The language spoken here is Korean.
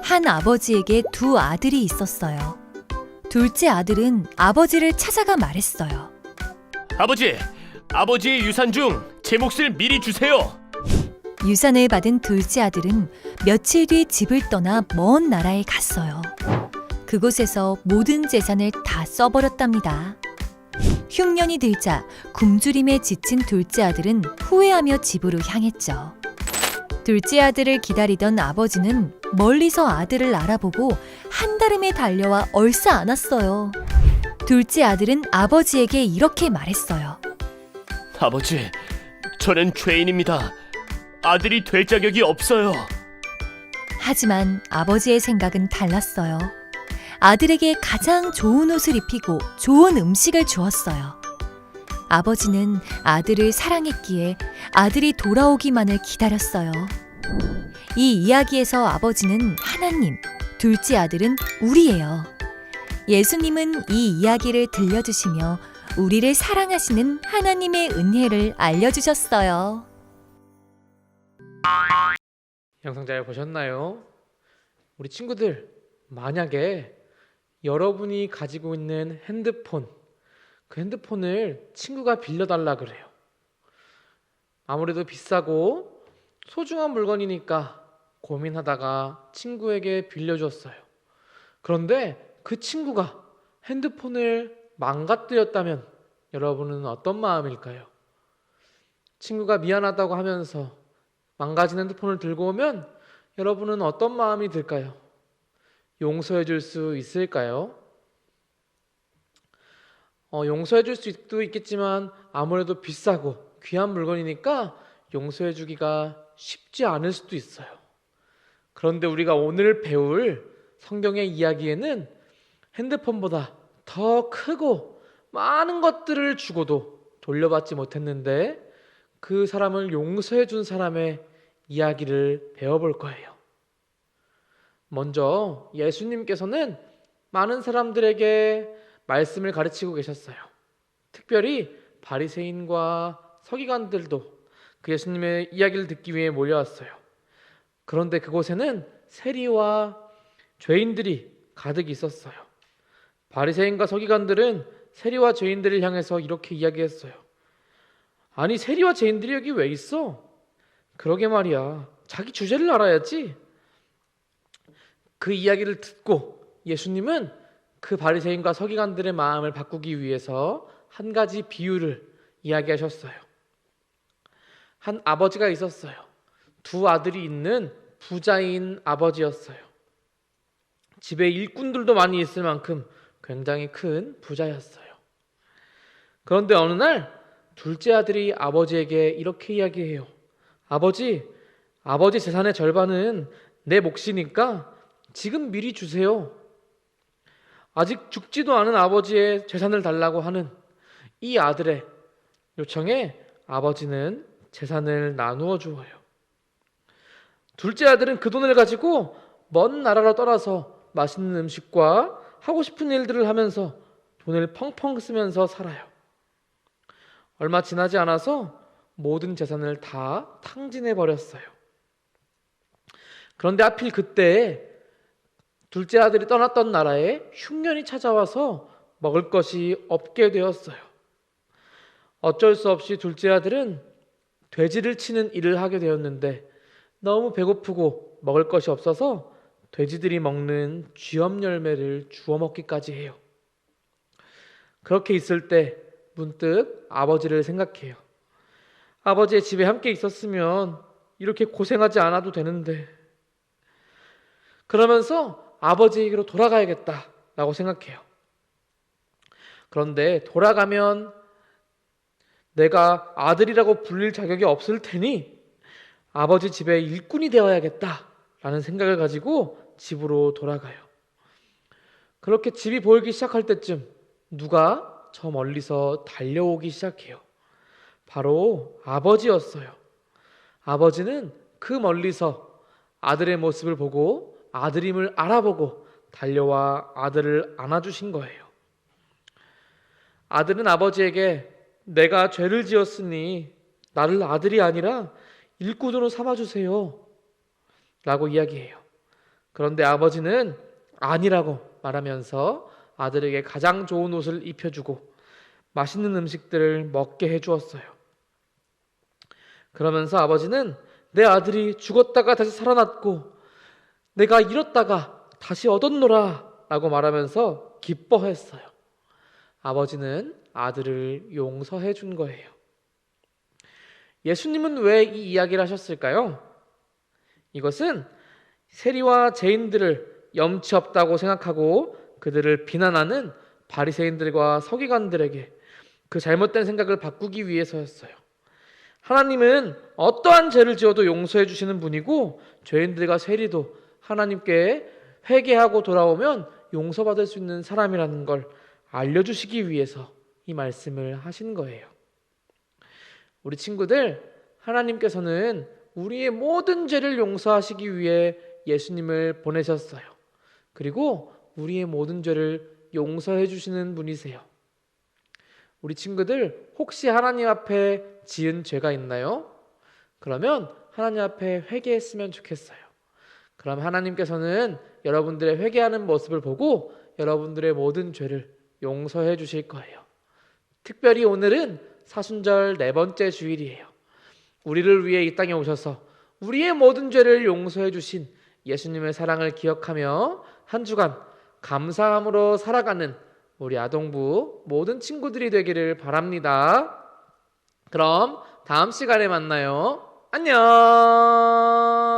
한 아버지에게 두 아들이 있었어요. 둘째 아들은 아버지를 찾아가 말했어요. 아버지의 유산 중 제 몫을 미리 주세요. 유산을 받은 둘째 아들은 며칠 뒤 집을 떠나 먼 나라에 갔어요. 그곳에서 모든 재산을 다 써버렸답니다. 흉년이 들자 굶주림에 지친 둘째 아들은 후회하며 집으로 향했죠. 둘째 아들을 기다리던 아버지는 멀리서 아들을 알아보고 한달음에 달려와 얼싸 안았어요. 둘째 아들은 아버지에게 이렇게 말했어요. 아버지, 저는 죄인입니다. 아들이 될 자격이 없어요. 하지만 아버지의 생각은 달랐어요. 아들에게 가장 좋은 옷을 입히고 좋은 음식을 주었어요. 아버지는 아들을 사랑했기에 아들이 돌아오기만을 기다렸어요. 이 이야기에서 아버지는 하나님, 둘째 아들은 우리예요. 예수님은 이 이야기를 들려주시며 우리를 사랑하시는 하나님의 은혜를 알려주셨어요. 영상 잘 보셨나요? 우리 친구들, 만약에 여러분이 가지고 있는 핸드폰, 그 핸드폰을 친구가 빌려달라 그래요. 아무래도 비싸고 소중한 물건이니까 고민하다가 친구에게 빌려줬어요. 그런데 그 친구가 핸드폰을 망가뜨렸다면 여러분은 어떤 마음일까요? 친구가 미안하다고 하면서 망가진 핸드폰을 들고 오면 여러분은 어떤 마음이 들까요? 용서해 줄 수 있을까요? 용서해 줄 수도 있겠지만 아무래도 비싸고 귀한 물건이니까 용서해 주기가 쉽지 않을 수도 있어요. 그런데 우리가 오늘 배울 성경의 이야기에는 핸드폰보다 더 크고 많은 것들을 주고도 돌려받지 못했는데 그 사람을 용서해 준 사람의 이야기를 배워볼 거예요. 먼저 예수님께서는 많은 사람들에게 말씀을 가르치고 계셨어요. 특별히 바리새인과 서기관들도 그 예수님의 이야기를 듣기 위해 몰려왔어요. 그런데 그곳에는 세리와 죄인들이 가득 있었어요. 바리새인과 서기관들은 세리와 죄인들을 향해서 이렇게 이야기했어요. 아니, 세리와 죄인들이 여기 왜 있어? 그러게 말이야. 자기 주제를 알아야지. 그 이야기를 듣고 예수님은 그 바리새인과 서기관들의 마음을 바꾸기 위해서 한 가지 비유를 이야기하셨어요. 한 아버지가 있었어요. 두 아들이 있는 부자인 아버지였어요. 집에 일꾼들도 많이 있을 만큼 굉장히 큰 부자였어요. 그런데 어느 날 둘째 아들이 아버지에게 이렇게 이야기해요. 아버지 재산의 절반은 내 몫이니까 지금 미리 주세요. 아직 죽지도 않은 아버지의 재산을 달라고 하는 이 아들의 요청에 아버지는 재산을 나누어 주어요. 둘째 아들은 그 돈을 가지고 먼 나라로 떠나서 맛있는 음식과 하고 싶은 일들을 하면서 돈을 펑펑 쓰면서 살아요. 얼마 지나지 않아서 모든 재산을 다 탕진해 버렸어요. 그런데 하필 그때 둘째 아들이 떠났던 나라에 흉년이 찾아와서 먹을 것이 없게 되었어요. 어쩔 수 없이 둘째 아들은 돼지를 치는 일을 하게 되었는데 너무 배고프고 먹을 것이 없어서 돼지들이 먹는 쥐엄 열매를 주워 먹기까지 해요. 그렇게 있을 때 문득 아버지를 생각해요. 아버지의 집에 함께 있었으면 이렇게 고생하지 않아도 되는데. 그러면서 아버지에게로 돌아가야겠다라고 생각해요. 그런데 돌아가면 내가 아들이라고 불릴 자격이 없을 테니 아버지 집에 일꾼이 되어야겠다라는 생각을 가지고 집으로 돌아가요. 그렇게 집이 보이기 시작할 때쯤 누가 저 멀리서 달려오기 시작해요. 바로 아버지였어요. 아버지는 그 멀리서 아들의 모습을 보고 아들임을 알아보고 달려와 아들을 안아주신 거예요. 아들은 아버지에게 내가 죄를 지었으니 나를 아들이 아니라 일꾼으로 삼아주세요 라고 이야기해요. 그런데 아버지는 아니라고 말하면서 아들에게 가장 좋은 옷을 입혀주고 맛있는 음식들을 먹게 해주었어요. 그러면서 아버지는 내 아들이 죽었다가 다시 살아났고 내가 잃었다가 다시 얻었노라 라고 말하면서 기뻐했어요. 아버지는 아들을 용서해 준 거예요. 예수님은 왜 이 이야기를 하셨을까요? 이것은 세리와 죄인들을 염치 없다고 생각하고 그들을 비난하는 바리새인들과 서기관들에게 그 잘못된 생각을 바꾸기 위해서였어요. 하나님은 어떠한 죄를 지어도 용서해 주시는 분이고 죄인들과 세리도 하나님께 회개하고 돌아오면 용서받을 수 있는 사람이라는 걸 알려주시기 위해서 이 말씀을 하신 거예요. 우리 친구들, 하나님께서는 우리의 모든 죄를 용서하시기 위해 예수님을 보내셨어요. 그리고 우리의 모든 죄를 용서해 주시는 분이세요. 우리 친구들, 혹시 하나님 앞에 지은 죄가 있나요? 그러면 하나님 앞에 회개했으면 좋겠어요. 그럼 하나님께서는 여러분들의 회개하는 모습을 보고 여러분들의 모든 죄를 용서해 주실 거예요. 특별히 오늘은 사순절 4번째 주일이에요. 우리를 위해 이 땅에 오셔서 우리의 모든 죄를 용서해 주신 예수님의 사랑을 기억하며 한 주간 감사함으로 살아가는 우리 아동부 모든 친구들이 되기를 바랍니다. 그럼 다음 시간에 만나요. 안녕.